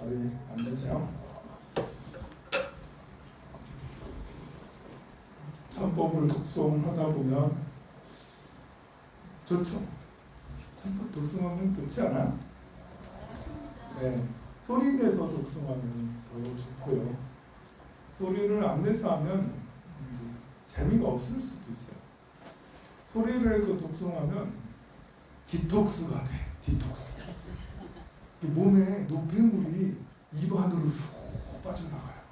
자리에 앉으세요. 참법을 독송하다 보면 좋죠. 참법 독송하면 좋지 않아? 네, 소리 내서 독송하면 더 좋고요. 소리를 안 내서 하면 재미가 없을 수도 있어요. 소리를 해서 독송하면 디톡스가 돼. 디톡스. 몸에 노폐물이 입 안으로 쑥 빠져나가요.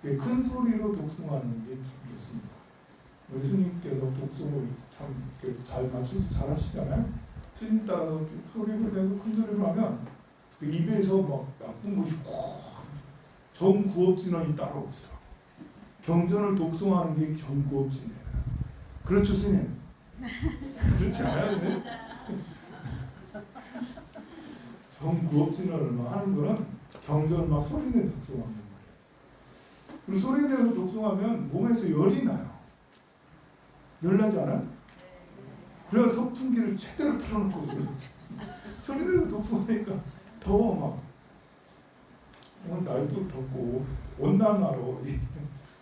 큰 소리로 독송하는 게 참 좋습니다. 스님께서 독송을 참 잘 맞춰서 잘 하시잖아요. 스님 따라서 소리를 내서 큰 소리를 하면 입에서 막 나쁜 것이 정구업진원이 따로 없어요. 경전을 독송하는 게 정구업진이에요. 그렇죠, 스님? 그렇지 않아요, 스님? 정구업진원을 막 하는 거는 경전을 막 소리내서 독송하는 거예요. 그리고 소리내서 독송하면 몸에서 열이 나요. 열나지 않아요? 그래서 선풍기를 최대로 틀어놓거든요. 소리내서 독송하니까 더워 막. 오늘 날도 덥고 온난화로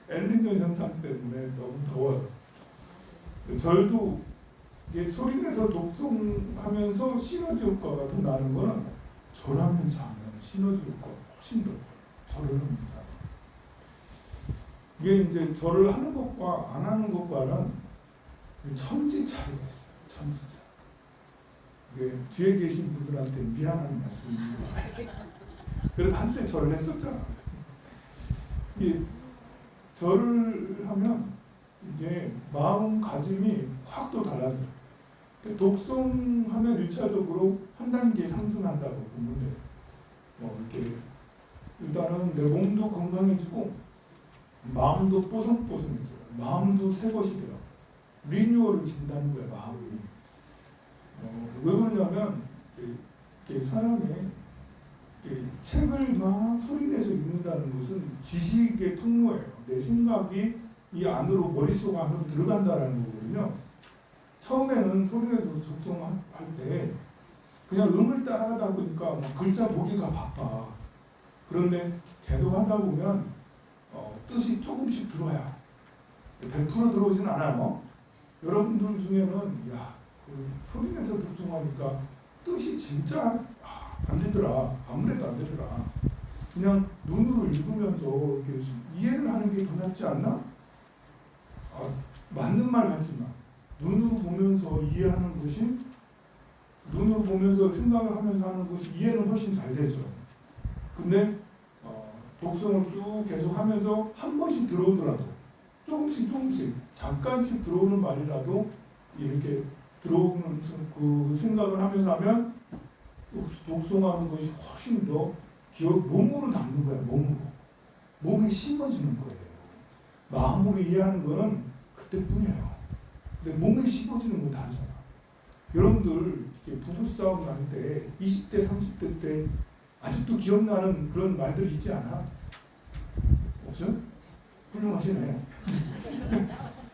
엘니뇨 현상 때문에 너무 더워요. 절도 이게 소리내서 독송하면서 시너지 효과가 더 나는 거는 절하면서 하면 시너지 효과가 훨씬 더 절을 하면서 이게 이제 절을 하는 것과 안 하는 것과는 천지 차이가 있어요. 천지 차이. 이게 뒤에 계신 분들한테 미안한 말씀입니다. 그래도 한때 절을 했었잖아. 이게 절을 하면 이게 마음가짐이 확 또 달라져요. 독송하면 1차적으로 한 단계 상승한다고 보면 돼요. 이렇게 일단은 내 몸도 건강해지고 마음도 뽀송뽀송해져요. 마음도 새 것이 돼요. 리뉴얼을 진다는 거예요. 마음이. 왜 그러냐면 사람이 책을 막 소리내서 읽는다는 것은 지식의 통로예요. 내 생각이 이 안으로 머릿속 안으로 들어간다는 거거든요. 처음에는 소리내서 독송할 때 그냥 음을 따라가다 보니까 글자 보기가 바빠. 그런데 계속 하다 보면 뜻이 조금씩 들어와요. 100% 들어오진 않아요. 여러분들 중에는 소리내서 독송하니까 뜻이 진짜 안 되더라. 아무래도 안 되더라. 그냥 눈으로 읽으면서 이렇게 이해를 하는 게 더 낫지 않나? 맞는 말 같지만 눈으로 보면서 이해하는 것이 눈으로 보면서 생각을 하면서 하는 것이 이해는 훨씬 잘 되죠. 근데 독송을 쭉 계속 하면서 한 번씩 들어오더라도 조금씩 잠깐씩 들어오는 말이라도 이렇게 들어오는 그 생각을 하면서 하면 독송하는 것이 훨씬 더 몸으로 남는 거야. 몸에 심어지는 거예요. 마음으로 이해하는 거는 그때뿐이에요. 근데 몸에 심어지는 건 다르잖아. 여러분들 부부싸움 날 때 20대 30대 때 아직도 기억나는 그런 말들 있지 않아? 없어요? 훌륭하시네.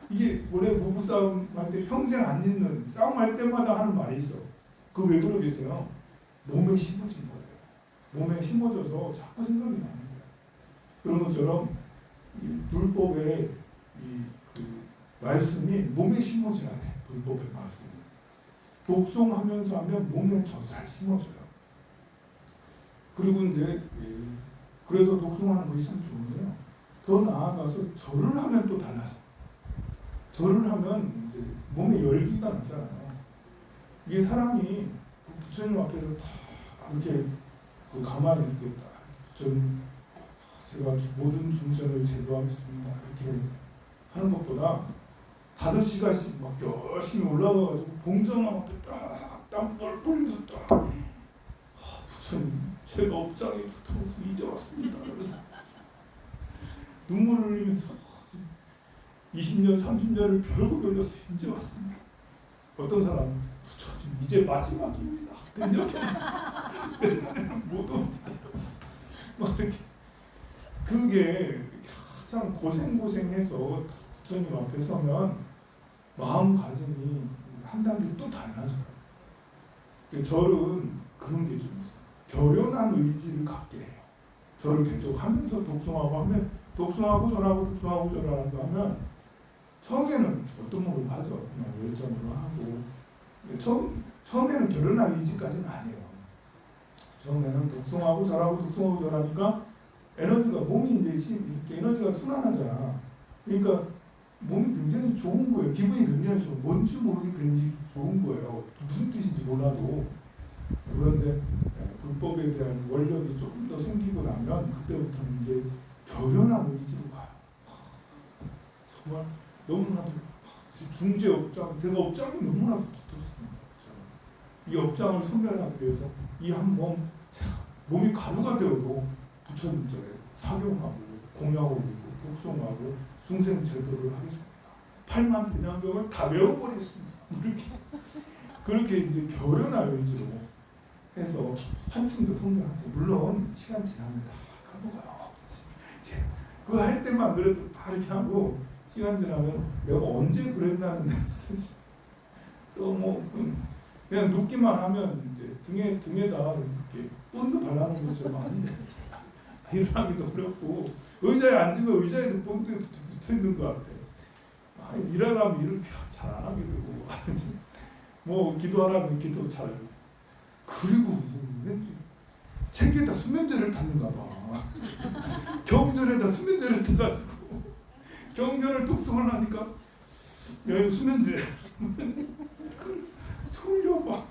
이게 원래 부부싸움 할 때 평생 안 잊는 싸움할 때마다 하는 말이 있어. 그거 왜 그러겠어요? 몸에 심어진 거예요. 몸에 심어져서 자꾸 생각이 나는 거예요. 그런 것처럼 이 불법의 그 말씀이 몸에 심어져야 돼. 불법의 말씀이. 독송하면서 하면 몸에 더 잘 심어져요. 그리고 이제 그래서 독송하는 것이 참 좋은데요. 더 나아가서 절을 하면 또 달라져. 절을 하면 이제 몸에 열기가 나잖아요. 이게 사람이 부처님 앞에서 다 이렇게 가만히 이렇게 딱 부처님 제가 모든 중생을 제도하겠습니다 이렇게 하는 것보다 5시간씩 막 열심히 올라가가지고 봉장 앞에 땀 뻘뻘면서 부처님 제가 업장에 두터워서 이제 왔습니다. 그래서 눈물을 흘리면서 20년 30년을 벼르고 돌려서 이제 왔습니다. 어떤 사람은 부처님 이제 마지막입니다. 이렇게 못 옵니다. 막 이렇게 그게 가장 고생해서 부처님 앞에 서면 마음가짐이 한 단계 또 달라져요. 절은 그런 게 좀 있어요. 결연한 의지를 갖게 해요. 저를 계속 하면서 독송하고 하면 독송하고 절하고 하면 처음에는 어떤 모습을 하죠. 그냥 열정으로 하고 처음에는 결혼할 의지까지는 아니에요. 처음에는 독송하고 절하니까 에너지가 몸이 이제 이렇게 에너지가 순환하잖아. 그러니까 몸이 굉장히 좋은 거예요. 기분이 굉장히 좋은, 뭔지 모르게 굉장히 좋은 거예요. 무슨 뜻인지 몰라도. 그런데 불법에 대한 원력이 조금 더 생기고 나면 그때부터는 이제 결연한 의지로 가요. 정말 너무나도 중재 업장, 제가 업장이 너무나도 두텁습니다. 이 업장을 소멸하기 위해서 이 한 몸이 가루가 되어도 부처님께 사경하고 공약 올리고 독송하고 중생 제도를 하겠습니다. 8만 대장경을 다 외워버렸습니다. 그렇게 이제 결연한 의지로 해서 한층 더 성장하죠. 물론 시간 지나면 다 까먹어요. 그거 할 때만 그래도 다 이렇게 하고 시간 지나면 내가 언제 그랬나는 또 그냥 눕기만 하면 이제 등에다 이렇게 본드 발라놓은 것처럼 안 돼. 일하기도 어렵고 의자에 앉으면 의자에도 본드에 붙어 있는 것 같아. 일하려면 일을 잘 안 하게 되고 뭐 기도하라면 기도 잘. 그리고 책에다 수면제를 탔는가 봐. 경전에다 수면제를 타가지고 경전을 독송을 하니까 야 수면제 졸려봐.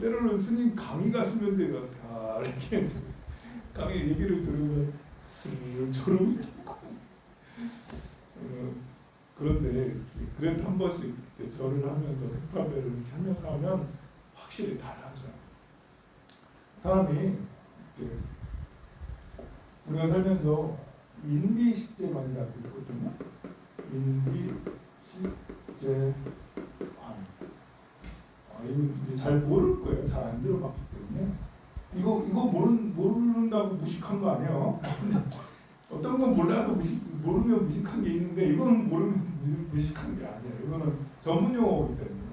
때로는 스님 강의가 수면제 같아. 이렇게 강의 얘기를 들으면 스르르 졸음이 잡고 그런데 그래도 한 번씩 절을 하면서 백파배를 이렇게 하면서 하면 확실히 달라져요. 사람이 우리가 살면서 인비식재관이라고 있거든요. 인비식재관. 이거 잘 모를 거예요. 잘 안 들어봤기 때문에. 이거 모른다고 무식한 거 아니에요. 어떤 건 몰라서 모르면 무식한 게 있는데 이건 모르면 무식한 게 아니에요. 이거는 전문 용어이기 때문에.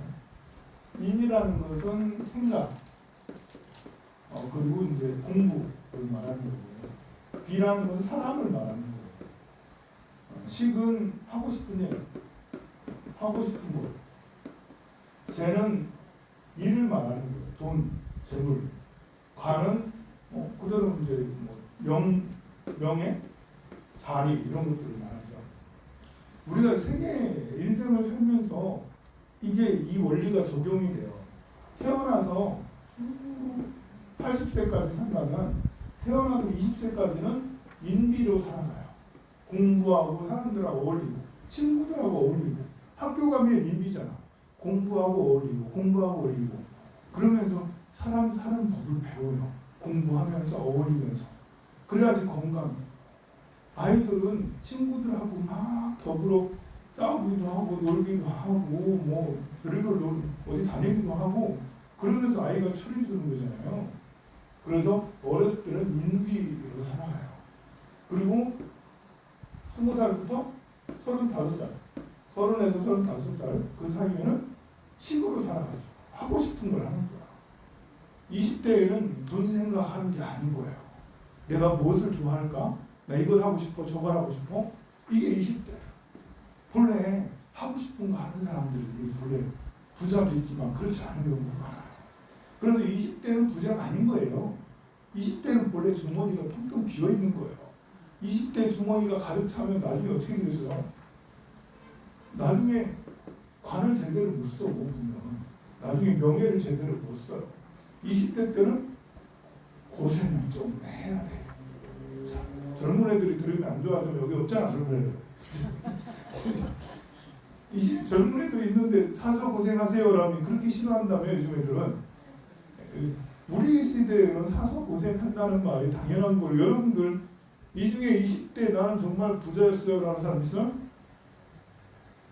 인이라는 것은 생각, 그리고 이제 공부를 말하는 거고요. 비라는 것은 사람을 말하는 거예요. 식은 하고 싶은 일, 하고 싶은 것. 재는 일을 말하는 거예요. 돈, 재물. 관은 그대로 이제 명예, 자리 이런 것들을 말하죠. 우리가 세계 인생을 살면서 이 원리가 적용이 돼요. 태어나서 80세까지 산다면 태어나서 20세까지는 인비로 살아가요. 공부하고 사람들하고 어울리고 친구들하고 어울리고 학교 가면 인비잖아. 공부하고 어울리고 그러면서 사람 법을 배워요. 공부하면서 어울리면서 그래야지 건강해. 아이들은 친구들하고 막 더불어 싸우기도 하고 놀기도 하고 뭐 별의별 어디 다니기도 하고 그러면서 아이가 철이 드는 거잖아요. 그래서 어렸을 때는 인비로 살아가요. 그리고 20살부터 35살 30에서 35살 그 사이에는 친구로 살아가죠. 하고 싶은 걸 하는 거야. 20대에는 돈 생각하는 게 아닌 거예요. 내가 무엇을 좋아할까? 나 이걸 하고 싶어 저걸 하고 싶어? 이게 20대. 본래 하고 싶은 거 하는 사람들이 본래 부자도 있지만 그렇지 않은 경우가 많아요. 그래서 20대는 부자가 아닌 거예요. 20대는 본래 주머니가 텅텅 비어 있는 거예요. 20대 주머니가 가득 차면 나중에 어떻게 되겠어요? 나중에 관을 제대로 못 써, 보면. 나중에 명예를 제대로 못 써요. 20대 때는 고생을 좀 해야 돼. 젊은 애들이 들으면 안 좋아하죠. 여기 없잖아, 젊은 애들. 젊은 애들이 있는데 사서 고생하세요라면 그렇게 싫어한다며 요즘 애들은. 우리 시대에는 사서 고생한다는 말이 당연한 걸 여러분들 이 중에 20대 나는 정말 부자였어요 라는 사람 있어요?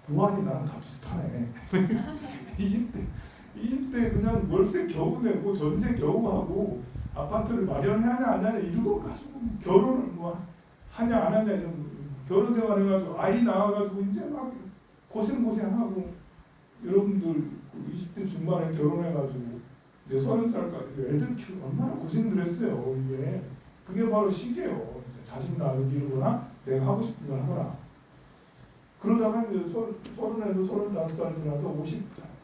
보안이 나랑 다 비슷하네. 20대 그냥 월세 겨우 내고 전세 겨우 하고 아파트를 마련하냐 안 하냐 이러고 가지고 결혼을 뭐 하냐 안 하냐 이런 결혼 생활 해가지고 아이 낳아가지고 이제 막 고생하고 여러분들 20대 중반에 결혼해가지고 이제 30살까지 애들 키우고 얼마나 고생들 했어요. 이게 그게 바로 시계요. 자식 낳기거나 내가 하고 싶은 걸 하거나. 그러다가 이제 30에서 35살 지나서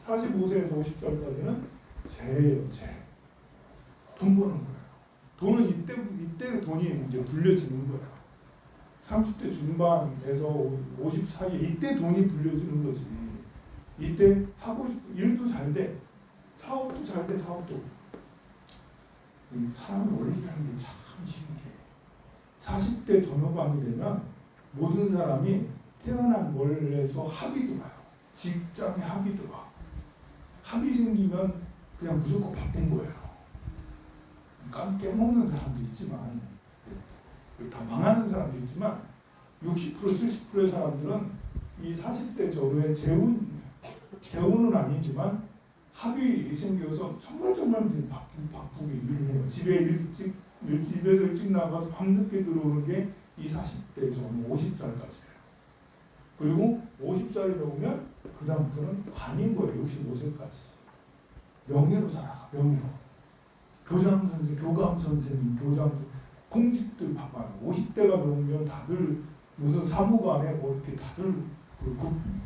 45세에서 50살까지는 재예요, 재. 돈 버는 거예요. 돈은 이때 돈이 이제 불려지는 거예요. 30대 중반에서 50 사이에 이때 돈이 불려지는 거지. 이때 하고 싶은 일도 잘 돼. 사업도 잘 돼, 사업도. 이 사람의 원리라는 게 참 신기해. 40대 전후반이 되면 모든 사람이 태어난 월에서 합이 들어와요. 직장에 합이 들어와. 합이 생기면 그냥 무조건 바쁜 거예요. 깨먹는 사람도 있지만, 다 망하는 사람도 있지만 60% 70%의 사람들은 이 40대 전후에 재혼은 아니지만 합이 생겨서 정말 바쁘게 일을 해요. 집에서 일찍 나가서 밤늦게 들어오는 게 이 40대 전후 50살까지예요. 그리고 50살이 넘으면 그 다음부터는 관인 거예요. 65세까지. 명예로 살아. 명예로. 교장 선생, 교감 선생님, 공직들 바빠요. 50대가 넘으면 다들 무슨 사무관에 뭐 이렇게 다들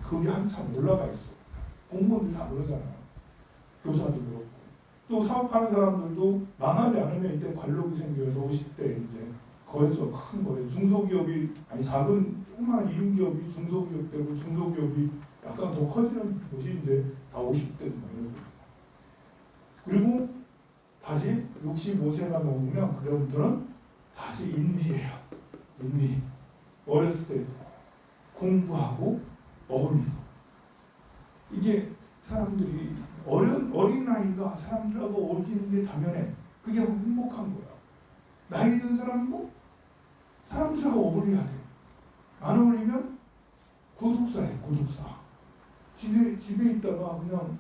급이 한참 올라가 있어. 공무원들 다 그러잖아요. 교사도 그렇고. 또 사업하는 사람들도 망하지 않으면 이때 관록이 생겨서 50대 이제 거기서 큰 거예요. 중소기업이 아니 작은 조그마한 이름기업이 중소기업 되고 중소기업이 약간 더 커지는 곳이 이제 다 50대 이런 거. 그리고 다시 65세가 넘으면 그다음부터는 다시 인디예요. 인디. 어렸을 때 공부하고 어울리고. 이게 사람들이 어린 나이가 사람들하고 어울리는 게 당연해. 그게 행복한 거야. 나이 든 사람도 사람들하고 어울려야 돼. 안 어울리면 고독사예요. 고독사. 집에 있다가 그냥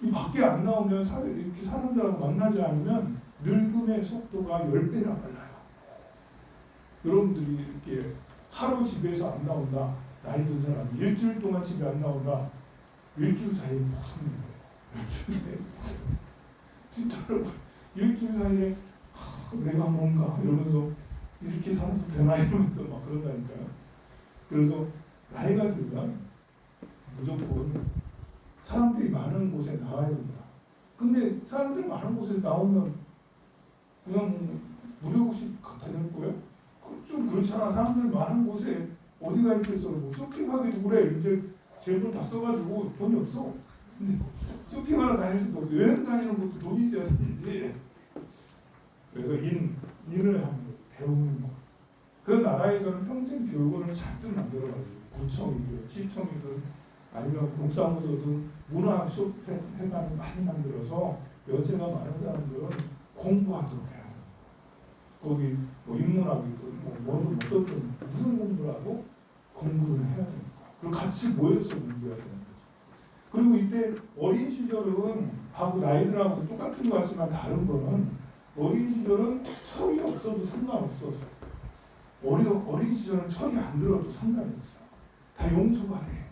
이 밖에 안 나오면 이렇게 사람들하고 만나지 않으면 늙음의 속도가 10배나 빨라요. 여러분들이 이렇게 하루 집에서 안 나온다. 나이 든 사람이 일주일 동안 집에 안 나온다. 일주일 사이에 못 사는 거예요. 일주일 사이에 못 사는 거예요. 진짜 여러분 일주일 사이에 내가 뭔가 이러면서 이렇게 살아도 되나 이러면서 막 그런다니까요. 그래서 나이가 들면 무조건 사람들이 많은 곳에 나와야 된다. 근데 사람들이 많은 곳에 나오면 그냥 무료급식 다닐 거예요? 좀 그렇잖아. 사람들 많은 곳에 어디가 있겠어. 뭐 쇼핑하기도 그래. 이제 제돈 다 써가지고 돈이 없어. 근데 쇼핑하러 다닐 수도 없고 여행 다니는 것도 돈이 있어야 되지. 그래서 인을 하는 거, 배우는 거. 그 나라에서는 평생 교육원을 잔뜩 만들어가지고 구청이든 시청이든 아니면 동사무소든 문화 쇼회관을 많이 만들어서 연세가 많은 사람들은 공부하도록 해야 돼요. 거기 뭐 인문학이든 뭐든 어떻든 무슨 공부를 하고 공부를 해야 됩니다. 그리고 같이 모여서 공부해야 되는 거죠. 그리고 이때 어린 시절은 하고 나이들하고 똑같은 것 같지만 다른 거는 어린 시절은 철이 없어도 상관없어서 어린 시절은 철이 안 들어도 상관이 없어. 다 용서가 돼.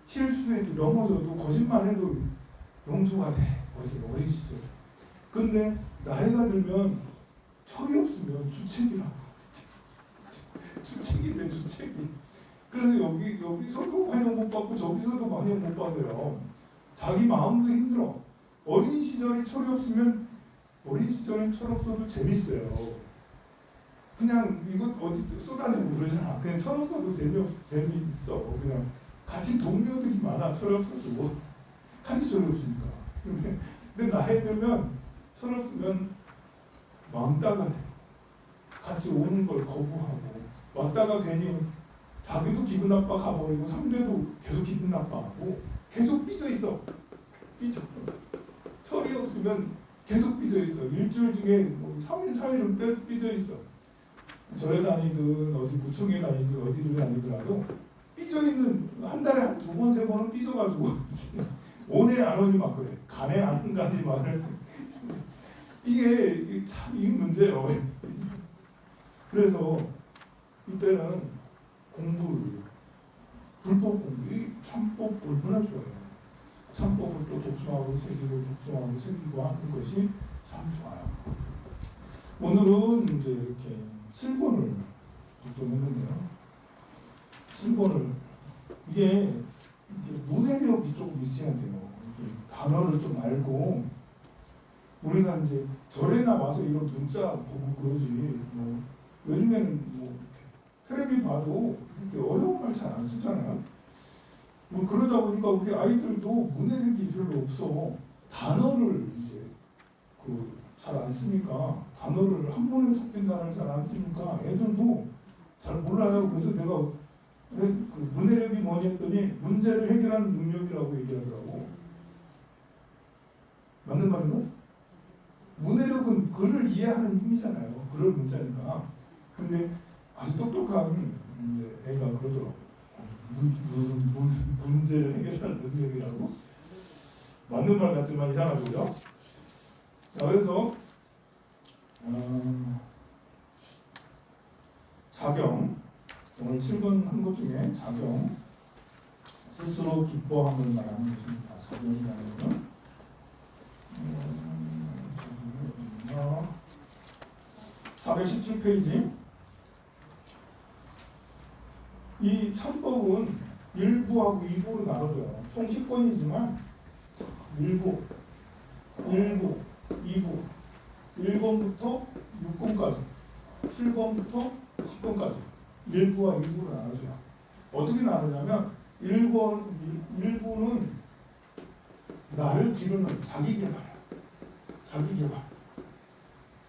실수해도 넘어져도 거짓말해도 용서가 돼. 어린 시절. 근데 나이가 들면 철이 없으면 주책이라고. 주책인데 주책이. 그래서 여기서도 관용 못 받고 저기서도 관용 못 받아요. 자기 마음도 힘들어. 어린 시절에 철이 없으면 어린 시절엔 철 없어도 재밌어요. 그냥 이거 어디 쏟아내고 그러잖아. 그냥 철 없어도 재미있어. 그냥 같이 동료들이 많아. 철 없어도 같이 철이 없으니까. 근데 나이 들면 철 없으면 왕따가 돼. 같이 오는 걸 거부하고 왔다가 괜히 자기도 기분 나빠 가버리고 상대도 계속 기분 나빠하고 계속 삐져 있어. 삐져. 철이 없으면 계속 삐져 있어. 일주일 중에 뭐 3일 4일은 삐져 있어. 절에 다니든 어디 구청에 다니든 어디를 다니더라도 삐져 있는 한 달에 한 2번 3번은 삐져가지고 오네 안 오니 막 그래. 가네 안 가니 말을 이게 참 이 문제예요. 그래서 이때는 공부를 불법 공부, 이 참법 얼마나 좋아요. 참법을 또 독송하고 새기고 독송하고 새기고 하는 것이 참 좋아요. 오늘은 이제 이렇게 7번을 독점했는데요. 7번을 이게 문해력이 조금 있어야 돼요. 이게 단어를 좀 알고 우리가 이제 절에나 와서 이런 문자 보고 그러지 뭐 요즘에는 뭐 텔레비 봐도 이렇게 어려운 말 잘 안 쓰잖아요. 뭐 그러다 보니까 우리 아이들도 문해력이 별로 없어. 단어를 이제 잘 안 쓰니까 단어를 한 번에 섞인 단어를 잘 안 쓰니까 애들도 잘 몰라요. 그래서 내가 그 문해력이 뭐냐 했더니 문제를 해결하는 능력이라고 얘기하더라고. 맞는 말인가? 문해력은 글을 이해하는 힘이잖아요. 글을 문자니까. 근데 아주 똑똑한 이제 애가 그러더라고. 무슨 문제를 해결하는 능력이라고? 맞는 말 같지만 이상하고요. 자, 그래서 자경 오늘 7번 한 것 중에 자경 스스로 기뻐함을 말하는 것입니다. 자경이라는 것은 417페이지 이 참법은 1부하고 2부로 나눠져요. 총 10권이지만 1부, 2부 1권부터 6권까지 7권부터 10권까지 1부와 2부로 나눠져요. 어떻게 나누냐면 1부는 나를 기르는 자기개발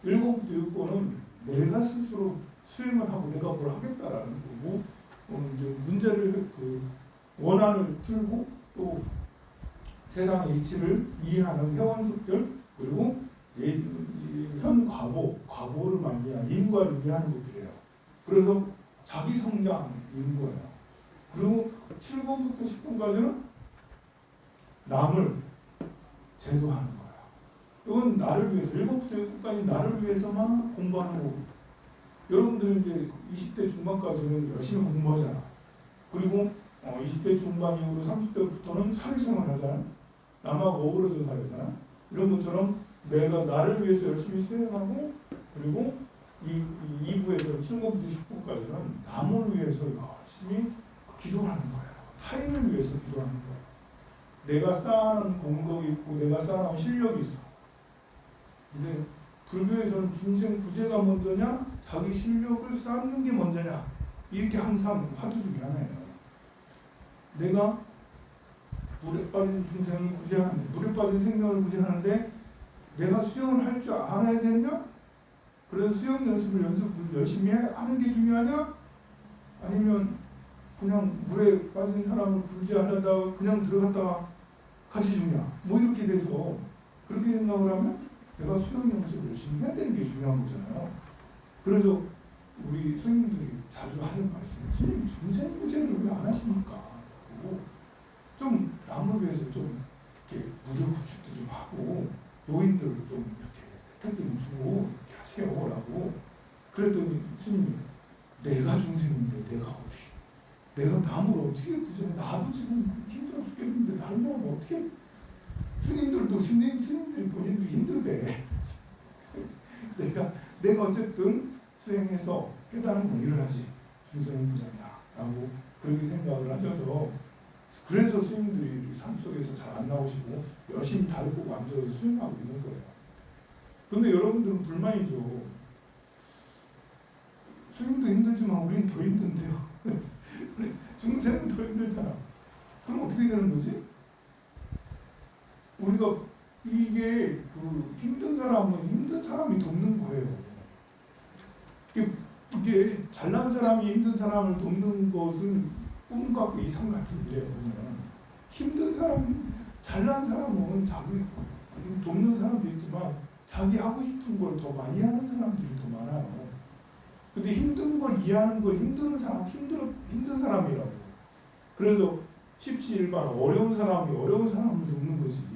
1권부터 6권은 내가 스스로 수행을 하고 내가 뭘 하겠다라는 거고 이제 문제를 원한을 풀고 또 세상의 이치를 이해하는 회원습들 그리고 현 과거를 만기한 인과를 이해하는 것들이에요. 그래서 자기 성장인 거예요. 그리고 7번부터 10번까지는 남을 제도하는 거예요. 이건 나를 위해서 1번부터 6번까지 나를 위해서만 공부하는 거고 여러분들 이제 20대 중반까지는 열심히 공부하잖아. 그리고 20대 중반 이후로 30대부터는 사회생활 하잖아. 남하고 어우러져 살잖아. 이런 것처럼 내가 나를 위해서 열심히 수행하고 그리고 이 2부에서 7번부터 10번까지는 남을 위해서 열심히 기도하는 거예요. 타인을 위해서 기도하는 거예요. 내가 쌓아놓은 공덕이 있고 내가 쌓아놓은 실력이 있어. 근데 불교에서는 중생 구제가 먼저냐 자기 실력을 쌓는 게 먼저냐 이렇게 항상 화두 중에 하나예요. 내가 물에 빠진 중생을 구제하는데 물에 빠진 생명을 구제하는데 내가 수영을 할 줄 알아야 되느냐? 그래서 수영 연습을 열심히 하는 게 중요하냐? 아니면 그냥 물에 빠진 사람을 구제하려다가 그냥 들어갔다가 같이 죽냐? 뭐 이렇게 돼서 그렇게 생각을 하면 내가 수영 연습을 열심히 해야 되는 게 중요한 거잖아요. 그래서 우리 스님들이 자주 하는 말씀이 스님 중생 구제를 왜 안 하십니까? 좀 남을 위해서 좀 이렇게 무료 급식도 좀 하고 노인들도 좀 이렇게 혜택 좀 주고 이렇게 하세요라고 그랬더니 스님이 내가 중생인데 내가 남을 어떻게 구제해? 나도 지금 힘들어 죽겠는데 다른 사람 어떻게 스님들도 스님들이 본인들이 힘들대. 내가 어쨌든 수행해서 깨달은 일을 하지 중생은 부자다라고 그렇게 생각을 하셔서 그래서 스님들이 산속에서 잘 안 나오시고 열심히 다리 보고 앉아서 수행하고 있는 거예요. 그런데 여러분들은 불만이죠. 스님도 힘들지만 우리는 더 힘든데요. 중생은 더 힘들잖아. 그럼 어떻게 되는 거지? 우리가 이게 힘든 사람은 힘든 사람이 돕는 거예요. 이게 잘난 사람이 힘든 사람을 돕는 것은 꿈과 이상 같은 일이에요. 보면 힘든 사람, 잘난 사람은 자기 돕는 사람도 있지만 자기 하고 싶은 걸 더 많이 하는 사람들이 더 많아요. 근데 힘든 걸 이해하는 걸 힘든 사람이라고. 그래서 십시일반 어려운 사람이 어려운 사람을 돕는 거지.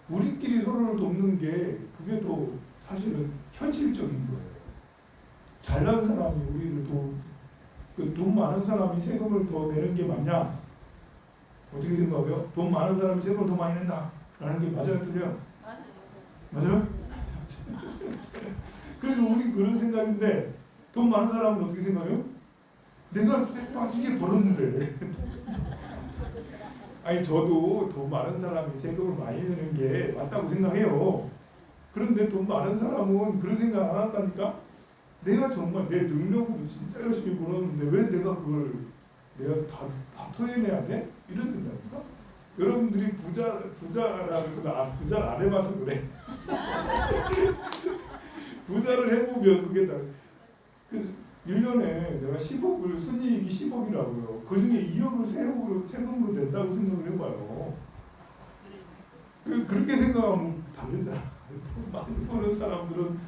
우리끼리 서로를 돕는 게 그게 더 사실은 현실적인 거예요. 잘난 사람이 우리를 돈 많은 사람이 세금을 더 내는 게 맞냐? 어떻게 생각해요? 돈 많은 사람이 세금을 더 많이 낸다 라는 게 맞아요? 틀려요? 맞아요? 그래도 우리 그런 생각인데 돈 많은 사람은 어떻게 생각해요? 내가 쎄 빠지게 벌었는데. 아니 저도 돈 많은 사람이 세금을 많이 내는 게 맞다고 생각해요. 그런데 돈 많은 사람은 그런 생각 안 한다니까? 내가 정말 내 능력으로 진짜 열심히 벌었는데 왜 내가 그걸 내가 다 토해내야 돼? 이런 생각인가? 여러분들이 부자를 안 해봐서 그래. 부자를 해보면 그게 다. 그 1년에 내가 10억을 순이익이 10억이라고요. 그 중에 2억을 세금으로 낸다고 생각을 해봐요. 그렇게 생각하면 다르잖아. 많이 버는 사람들은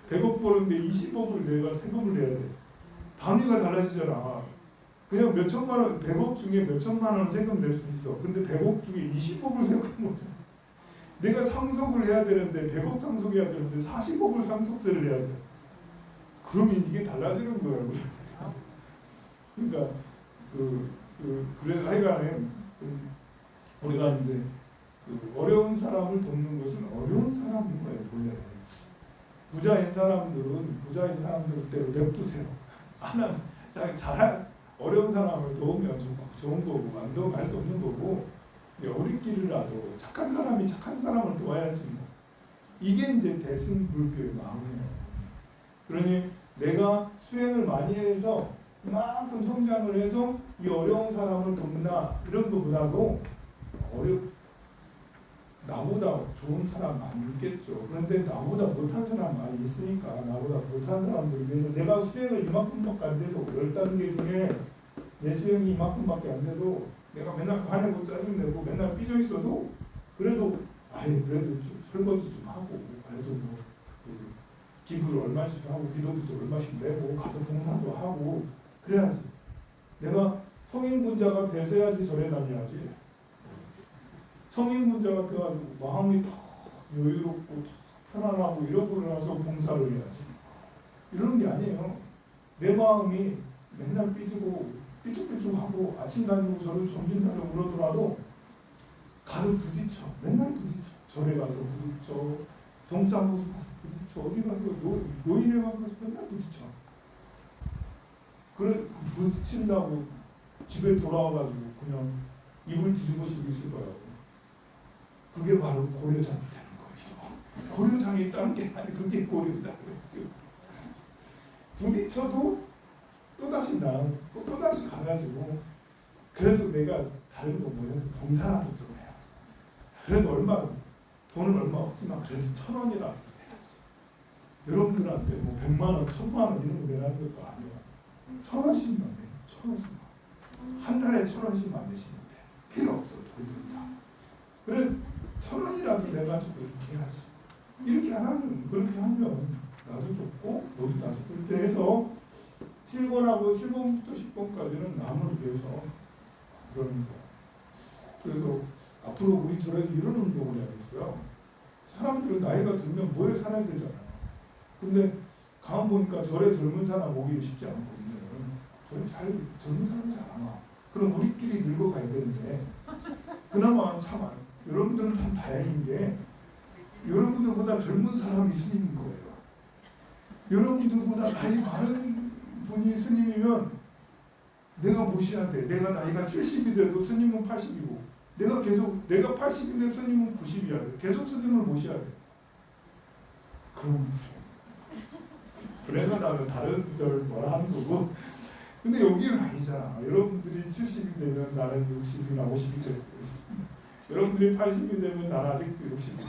100억 버는데 20억을 내가 세금을 내야 돼. 단위가 달라지잖아. 그냥 몇 천만 원, 100억 중에 몇 천만 원 세금 낼 수 있어. 근데 100억 중에 20억을 세금을 내가 상속을 해야 되는데 100억 상속해야 되는데 40억을 상속세를 내야 돼. 그러면 이게 달라지는 거예요. 그러니까 그래 하여간에 우리가 이제 어려운 사람을 돕는 것은 어려운 사람인 거예요. 본래 부자인 사람들대로 냅두세요. 잘 어려운 사람을 도우면 좋은 거고 안 도우면 할 수 없는 거고 우리끼리라도 착한 사람이 착한 사람을 도와야지 뭐. 이게 이제 대승불교의 마음이에요. 그러니 내가 수행을 많이 해서 그만큼 성장을 해서 이 어려운 사람을 돕나 이런 것보다도 나보다 좋은 사람 많이 있겠죠. 그런데 나보다 못한 사람 많이 있으니까 나보다 못한 사람들 위해서 내가 수행을 이만큼밖에 안 돼도 10단계 중에 내 수행이 이만큼밖에 안 돼도 내가 맨날 화내고 짜증내고 맨날 삐져 있어도 그래도 그래도 좀 설거지 좀 하고 그래도 뭐 기부를 얼마씩 하고 기도부도 얼마씩 내고 가서 봉사도 하고 그래야지. 내가 성인군자가 돼서야지 절에 다녀야지. 성인군자가 돼가지고 마음이 더 여유롭고 더 편안하고 이러고 나서 봉사를 해야지. 이러는 게 아니에요. 내 마음이 맨날 삐죽삐죽하고 아침 다니고 저를 점심 다니고 그러더라도 가서 부딪혀. 맨날 부딪혀. 절에 가서 부딪혀. 동사무소 가서 부딪혀. 어디 가서 노인회 가서 맨날 부딪혀. 그래 부딪힌다고 집에 돌아와가지고 그냥 이불 뒤집어 쓰고 있을 거예요. 그게 바로 고려장이 되는 거예요. 고려장이 있다는 게 아니 그게 고려장이에요. 부딪혀도 또다시 나오고 또다시 가가지고 그래도 내가 다른 거 뭐냐 봉사라도 좀 해야지. 그래도 돈은 얼마 없지만 그래도 1,000원이라도 해야지. 여러분들한테 뭐 100만 원, 1,000만 원 이런 거 내라는 것도 아니야. 1,000원씩만 내. 1,000원씩만. 한 달에 1,000원씩만 내시면 돼. 필요 없어. 더 이상. 그래 1,000원이라도 내가지고 이렇게 해야지. 이렇게 하면 그렇게 하면 나도 좋고 너도 다 좋고 이렇게 해서 7권하고 7권부터 10권까지는 남을 위해서 그러는 거야. 그래서 앞으로 우리 절에서 이런 운동을 해야겠어요. 사람들은 나이가 들면 뭐에 살아야 되잖아요. 근데 가만 보니까 절에 젊은 사람 오기 쉽지 않거든요. 절에 젊은 사람이 잘 안 와. 그럼 우리끼리 늙어가야 되는데 그나마 참 여러분들은 참 다행인 게 여러분들보다 젊은 사람이 스님인 거예요. 여러분들보다 나이 많은 분이 스님이면 내가 모셔야 돼. 내가 나이가 70이 돼도 스님은 80이고 내가 80인데 스님은 90이야 돼. 계속 스님을 모셔야 돼. 그럼 그래서 나는 다른 절 뭐라 하는 거고 근데 여기는 아니잖아. 여러분들이 70이 되면 나는 60이나 50이 되고 여러분들이 80이 되면 나는 아직도 60,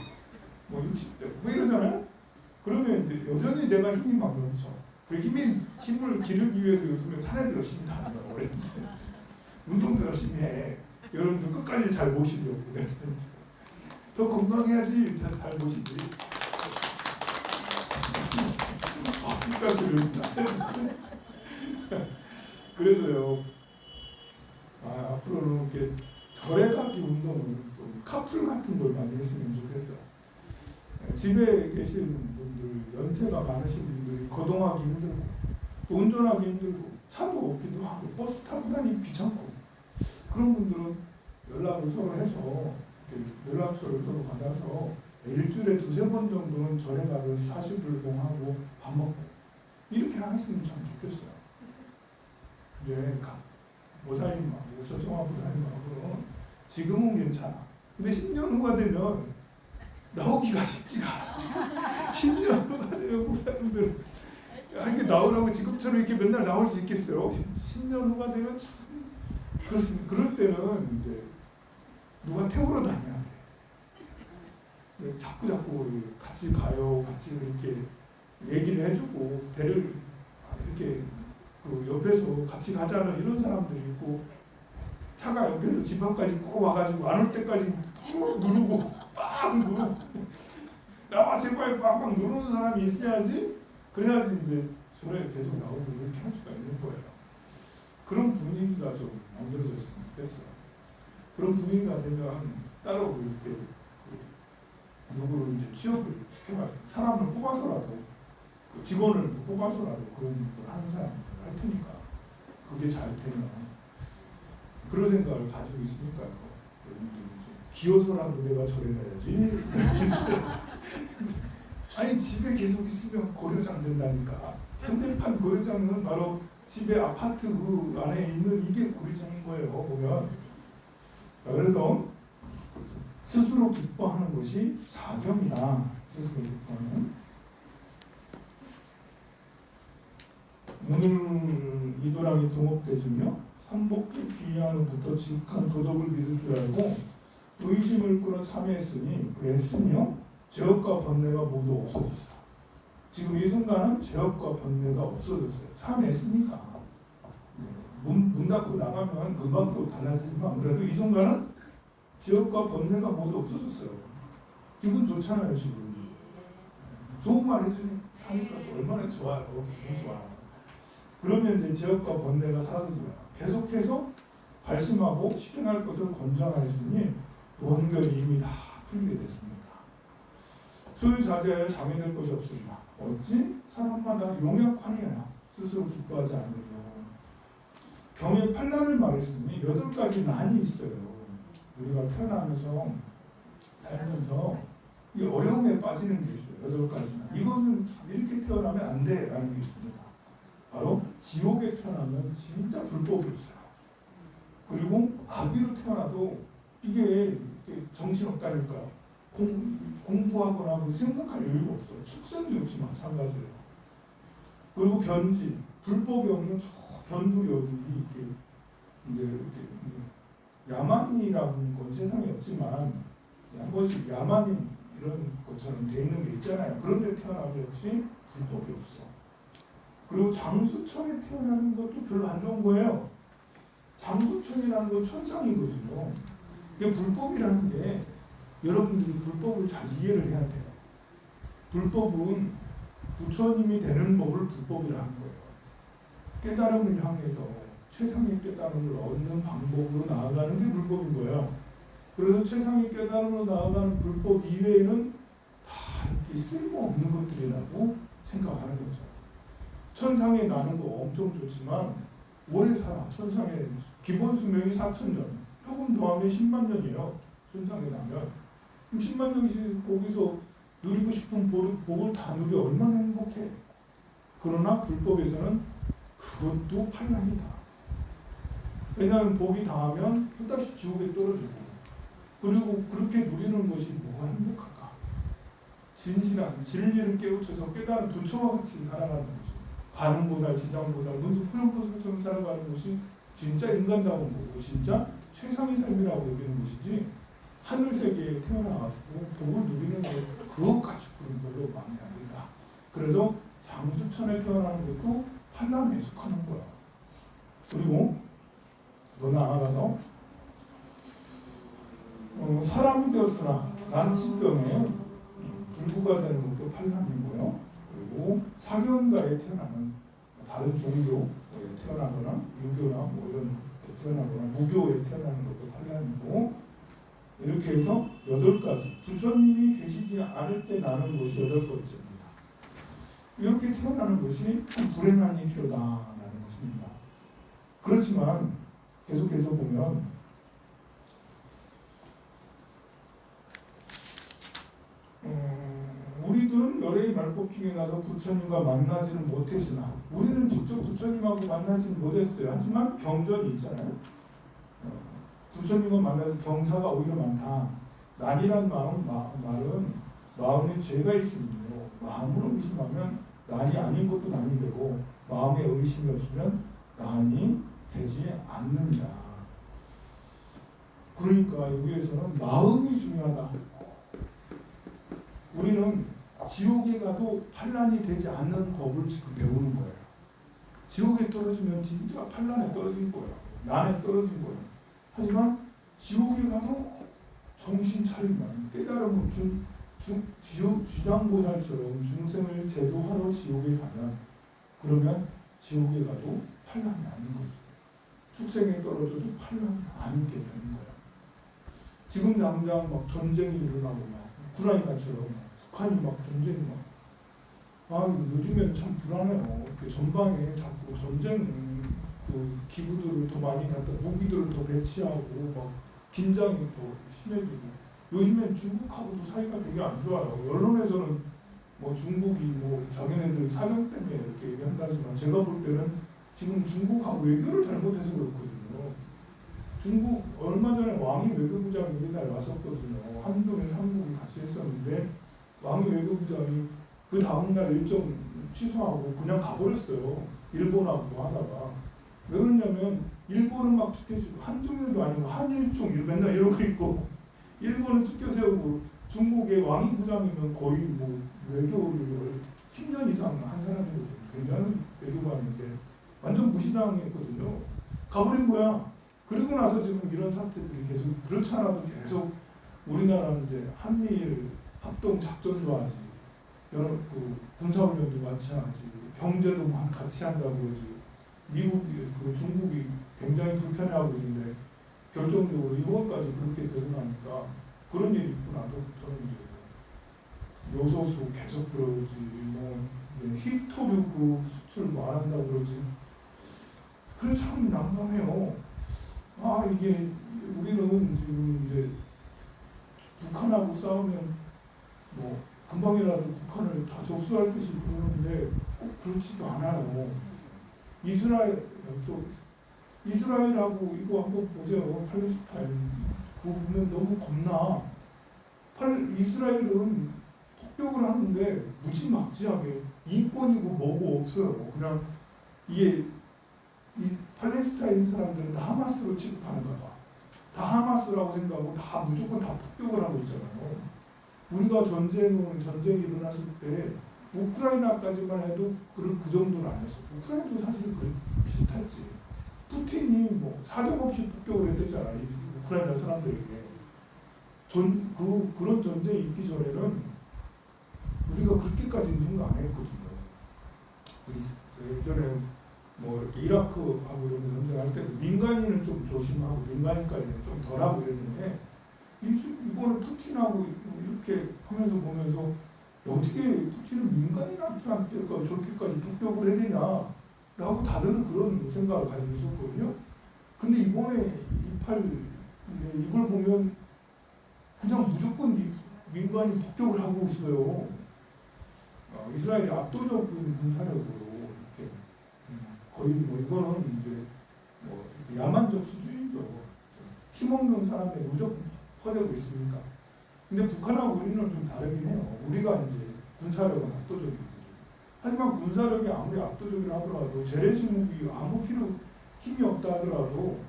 뭐 60대 뭐 이러잖아요. 그러면 이제 여전히 내가 힘이 막 넘쳐. 그 힘을 기르기 위해서 요즘에 산에도 열심히 다녀요. 운동도 열심히 해. 여러분들 끝까지 잘 모시려고. 더 건강해야지 잘 모시지. 축하드립니다. 그래서요. 앞으로는 이렇게 절에 가기 운동을 좀 카풀 같은 걸 많이 했으면 좋겠어요. 집에 계시는 분들, 연세가 많으신 분들이 거동하기 힘들고 또 운전하기 힘들고 차도 없기도 하고 버스 타고 다니기 귀찮고 그런 분들은 연락을 서로 해서 연락처를 서로 받아서 일주일에 두세 번 정도는 절에 가서 사시불공하고 밥 먹고 이렇게 했으면 참 좋겠어요. 근데 보살님하고 서정화 보살님하고는 지금은 괜찮아. 근데 10년 후가 되면 나오기가 쉽지가 않아. 10년 후가 되면 보살님들 이렇게 나오라고 지금처럼 이렇게 맨날 나올 수 있겠어요? 10년 후가 되면 참 그렇습니다. 그럴 때는 이제 누가 태우러 다녀야 돼. 자꾸 같이 가요. 같이 이렇게 얘기를 해주고 배를 이렇게 그 옆에서 같이 가자는 이런 사람들이 있고 차가 옆에서 집 앞까지 꼭 와가지고 안 올 때까지 꾹 누르고 빵 누르고 나와 제발 빵빵 누르는 사람이 있어야지 그래야지 이제 절에 계속 나오고 이렇게 할 수가 있는 거예요. 그런 분위기가 좀 만들어졌으면 좋겠어요. 그런 분위기가 되면 따로 이렇게 누구를 이제 취업을 시켜가지고 사람을 뽑아서라도 직원을 뽑아서라도 그런 걸 하는 사람을 할 테니까 그게 잘 되면 그런 생각을 가지고 있으니까요. 기어서라도 내가 절에 가야지. 아니 집에 계속 있으면 고려장 된다니까. 현대판 고려장은 바로 집에 아파트 그 안에 있는 이게 고려장인 거예요. 보면. 자, 그래서 스스로 기뻐하는 것이 사경이다. 스스로 기뻐하는. 오늘 이도랑이 동업되주며 삼복도 귀의하는부터 지극한 도덕을 믿을 줄 알고 의심을 끊어 참여했으니 그랬으며 죄업과 번뇌가 모두 없어졌다. 지금 이 순간은 죄업과 번뇌가 없어졌어요. 참여했으니까. 문 닫고 나가면 금방 또 달라지지만 그래도 이 순간은 죄업과 번뇌가 모두 없어졌어요. 기분 좋잖아요 지금. 좋은 말 해주니까 또 얼마나 좋아요. 기분 좋아요. 그러면 이제 죄업과 번뇌가 사라져요. 계속해서 발심하고 실행할 것을 권장하였으니 원결이 이미 다 풀리게 됐습니다. 소유자제하여 장애될 것이 없으리라. 어찌 사람마다 용약하니라. 스스로 기뻐하지 않으려. 경에 판란을 말했으니 8가지 난이 있어요. 우리가 태어나면서 살면서 이 어려움에 빠지는 게 있어요. 8가지나. 이것은 이렇게 태어나면 안 돼 라는 게 있습니다. 바로 지옥에 태어나면 진짜 불법이 없어요. 그리고 아비로 태어나도 이게 정신없다니까 공부하거나 무슨 생각할 여유가 없어요. 축생도 역시 마찬가지예요. 그리고 변지, 불법이 없는 저 변두리 어디 이렇게 이제 이렇게 야만이라는 건 세상에 없지만 한 번씩 야만인 이런 것처럼 돼 있는 게 있잖아요. 그런데 태어나면 역시 불법이 없어. 그리고 장수천에 태어나는 것도 별로 안 좋은 거예요. 장수천이라는 건 천상이거든요. 이게 불법이라는 게 여러분들이 불법을 잘 이해를 해야 돼요. 불법은 부처님이 되는 법을 불법이라 하는 거예요. 깨달음을 향해서 최상의 깨달음을 얻는 방법으로 나아가는 게 불법인 거예요. 그래서 최상의 깨달음으로 나아가는 불법 이외에는 다 이렇게 쓸모없는 것들이라고 생각하는 거죠. 천상에 나는 거 엄청 좋지만 오래 살아. 천상에 기본 수명이 4,000년. 조금 더하면 10만 년이에요. 천상에 나면. 10만 년씩 거기서 누리고 싶은 복을 다 누려 얼마나 행복해. 그러나 불법에서는 그것도 판단이다. 왜냐하면 복이 닿으면 또다시 지옥에 떨어지고 그리고 그렇게 누리는 것이 뭐가 행복할까? 진실한 진리를 깨우쳐서 깨달은 부처와 같이 살아가는 것이 관음보살, 지장보살, 문수 포용보살처럼 살아가는 것이 진짜 인간다운 거고 진짜 최상의 삶이라고 여기는 것이지 하늘 세계에 태어나가지고 복을 누리는 것 그것 가지고 그런 걸로 마음에 안 든다. 그래서 장수천에 태어나는 것도 판단에 속하는 거야. 그리고 더 나아가서 사람이 되었으나 난치병에 불구가 되는 것도 판단이고요. 그리고 사견가에 태어나는 다른 종교에 태어나거나 유교나 뭐 이런 데 태어나거나 무교에 태어나는 것도 판단이고 이렇게 해서 8가지 부처님이 계시지 않을 때 나는 것이 8번째입니다. 이렇게 태어나는 것이 참 불행한 일이다라는 것입니다. 그렇지만 계속해서 보면 율법 중에 나서 부처님과 만나지는 못했으나 우리는 직접 부처님하고 만나지는 못했어요. 하지만 경전이 있잖아요. 부처님과 만나는 경사가 오히려 많다. 난이란 말은 마음에 죄가 있으면요. 마음으로 의심하면 난이 아닌 것도 난이 되고 마음에 의심이 없으면 난이 되지 않는다. 그러니까 여기에서는 마음이 중요하다. 우리는 지옥에 가도 환난이 되지 않는 법을 지금 배우는 거예요. 지옥에 떨어지면 진짜 환난에 떨어진 거예요. 난에 떨어진 거예요. 하지만 지옥에 가도 정신 차리면 깨달으면 주장보살처럼 중생을 제도하러 지옥에 가면 그러면 지옥에 가도 환난이 아닌 거죠. 축생에 떨어져도 환난이 아니게 되는 거예요. 지금 당장 막 전쟁이 일어나고 막 우크라이나처럼 북한이 막 전쟁이 요즘에는 참 불안해요. 전방에 자꾸 전쟁 기구들을 더 많이 갖다 무기들을 더 배치하고 막 긴장이 더 심해지고 요즘엔 중국하고도 사이가 되게 안 좋아요. 언론에서는 뭐 중국이 뭐 자기네들 사정 때문에 이렇게 얘기한다지만 제가 볼 때는 지금 중국하고 외교를 잘못해서 그렇거든요. 중국 얼마 전에 왕이 외교부장이 우리나라에 왔었거든요. 한중일 삼국이 같이 했었는데 왕이 외교부장이 그 다음날 일정 취소하고 그냥 가버렸어요. 일본하고 뭐 하다가. 왜 그러냐면 일본은 막 축제 세우고 한중일도 아니고 한일중 맨날 이러고 있고 일본은 축제 세우고 중국의 왕이 부장이면 거의 뭐 외교를 10년 이상 한 사람이거든요. 굉장한 외교관인데 완전 무시당했거든요. 가버린 거야. 그리고 나서 지금 이런 사태들이 계속 그렇지 않아도 계속 우리나라는 이제 한미일 합동 작전도 하지 여러 군사훈련도 같이 하지 경제도 같이 한다고 그러지 미국이 중국이 굉장히 불편해하고 있는데 결정적으로 이번까지 그렇게 되고 나니까 그런 일이 있고 나서부터는 이제 요소수 계속 그러지 뭐 히토류 그 수출 뭐 안 한다고 그러지 그래 참 난감해요. 이게 우리는 지금 이제 북한하고 싸우면 뭐 금방이라도 북한을 다 접수할 듯이 그러는데 꼭 그렇지도 않아요. 이스라엘하고 이거 한번 보세요. 팔레스타인 그거 보면 너무 겁나. 이스라엘은 폭격을 하는데 무지막지하게 인권이고 뭐고 없어요. 그냥 이게 이 팔레스타인 사람들은 다 하마스로 취급하는가 봐. 다 하마스라고 생각하고 다 무조건 다 폭격을 하고 있잖아요. 우리가 전쟁이 일어났을 때 우크라이나까지만 해도 그 정도는 아니었어. 우크라이나도 사실 비슷했지. 푸틴이 뭐 사정없이 폭격을 했대잖아. 우크라이나 사람들에게. 그런 전쟁이 있기 전에는 우리가 그렇게까지는 생각 안 했거든요. 예전에 뭐 이렇게 이라크하고 이런 데 전쟁할 때도 민간인은 좀 조심하고 민간인까지는 좀 덜하고 이랬는데 이번에 푸틴하고 이렇게 하면서 보면서 어떻게 푸틴은 민간인한테까지 저렇게까지 폭격을 해야 되냐라고 다들 그런 생각을 가지고 있었거든요. 근데 이번에 이걸 보면 그냥 무조건 민간인 폭격을 하고 있어요. 이스라엘이 압도적인 군사력으로 이렇게 거의 뭐 이거는 이제 뭐 야만적 수준이죠. 힘없는 사람에 무조건 퍼내고 있으니까. 근데 북한하고 우리는 좀 다르긴 해요. 우리가 이제 군사력은 압도적이거든요. 하지만 군사력이 아무리 압도적이라 하더라도 재래식 무기 힘이 없다 하더라도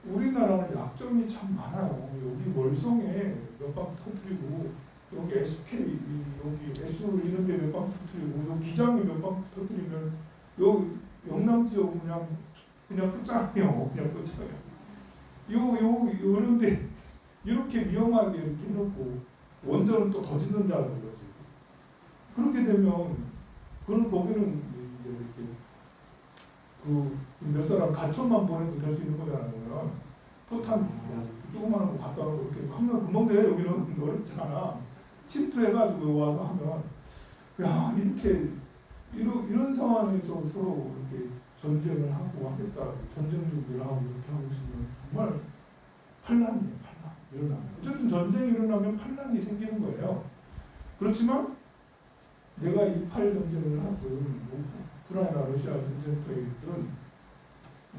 우리나라는 약점이 참 많아요. 여기 월성에 몇 방 터뜨리고 여기 SK 여기 S 이런 데 몇 방 터뜨리고 여기 기장에 몇 방 터뜨리면 여기 영남 지역 그냥 끝장이에요. 그냥 끝장이에요. 요런데 이렇게 위험하게 이렇게 해놓고 원전은 또 더 짓는다고 그러지. 그렇게 되면 거기는 이제 이렇게 몇 사람 가천만 보내도 될 수 있는 거잖아요. 그러면 포탄 조그마한 거 갖다 놓고 이렇게 하면 금방 돼. 여기는 어렵잖아. 침투해가지고 와서 하면 이렇게 이런 상황에서 서로 이렇게 전쟁을 하고 하겠다. 전쟁 준비를 하고 이렇게 하고 있으면 정말 환란이에요. 일어나면. 어쨌든 전쟁이 일어나면 환란이 생기는 거예요. 그렇지만 내가 이팔 전쟁을 하든 뭐 우크라이나 러시아 전쟁터에 있든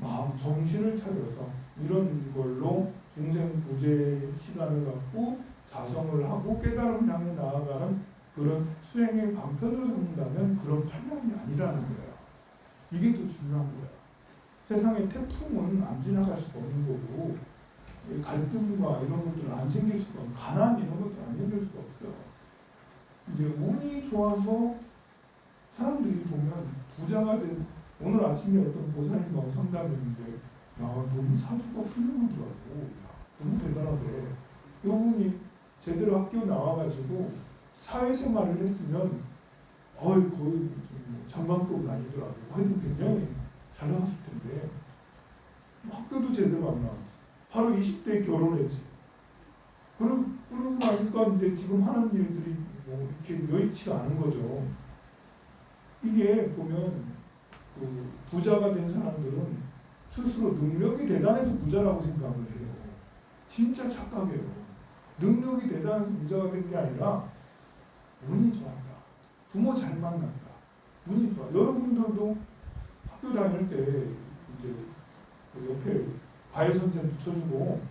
마음 정신을 차려서 이런 걸로 중생 구제 시간을 갖고 자성을 하고 깨달음을 향해 나아가는 그런 수행의 방편을 삼는다면 그런 판단이 아니라는 거예요. 이게 더 중요한 거예요. 세상에 태풍은 안 지나갈 수가 없는 거고 갈등과 이런 것들은 안 생길 수가 없고 가난 이런 것들은 안 생길 수가 없어요. 이제 운이 좋아서 사람들이 보면 부자가 된 오늘 아침에 어떤 보살님하고 상담했는데 야 너무 사주가 훌륭하더라고. 야, 너무 대단하대. 이분이 제대로 학교 나와가지고 사회생활을 했으면 거의 뭐 장관급은 아니더라도 하여튼 굉장히 잘 나갔을 텐데 학교도 제대로 안 나왔지. 바로 20대에 결혼했지. 그러고 나니까 이제 지금 하는 일들이 뭐 이렇게 여의치가 않은 거죠. 이게 보면 그 부자가 된 사람들은 스스로 능력이 대단해서 부자라고 생각을 해요. 진짜 착각해요. 능력이 대단해서 부자가 된 게 아니라 운이 좋았다. 부모 잘 만났다. 운이 좋아. 여러분들도 학교 다닐 때 이제 그 옆에 과외 선생 붙여주고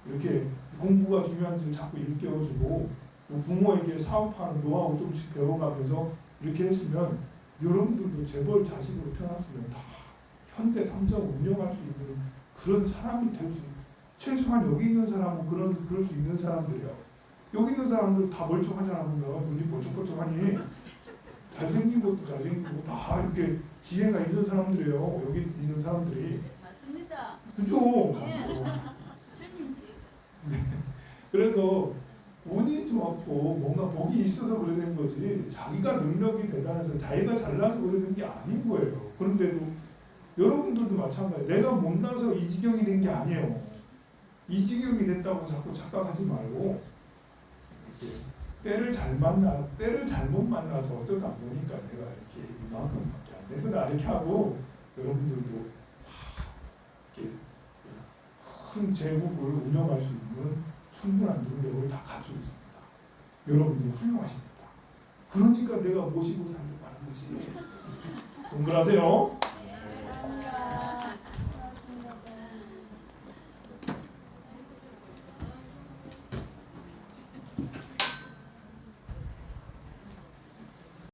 이렇게 공부가 중요한지 자꾸 일깨워주고 또 부모에게 사업하는 노하우 조금씩 배워가면서 이렇게 했으면 여러분들도 재벌 자식으로 태어났으면 다 현대 삼성을 운영할 수 있는 그런 사람이 될 수 있는 최소한 여기 있는 사람은 그럴 수 있는 사람들이에요. 여기 있는 사람들 다 멀쩡하잖아. 보면 눈이 번쩍번쩍하니 잘생긴 것도 잘생기고 다 이렇게 지혜가 있는 사람들이에요. 여기 있는 사람들이. 맞습니다. 그죠? 예. 부처님 지혜가. 네. 그래서 운이 좋았고 뭔가 복이 있어서 그래 된 거지 자기가 능력이 대단해서 자기가 잘나서 그래 된 게 아닌 거예요. 그런데도 여러분들도 마찬가지예요. 내가 못나서 이 지경이 된 게 아니에요. 이 지경이 됐다고 자꾸 착각하지 말고 이렇게 때를 잘못 만나서 어쩌다 보니까 내가 이렇게 이만큼밖에 안 되구나 이렇게 하고 여러분들도 이렇게 큰 제국을 운영할 수 있는 충분한 능력을 다 갖추고 있습니다. 여러분들 훌륭하십니다. 그러니까 내가 모시고 살려고 하는 것이. 정글하세요.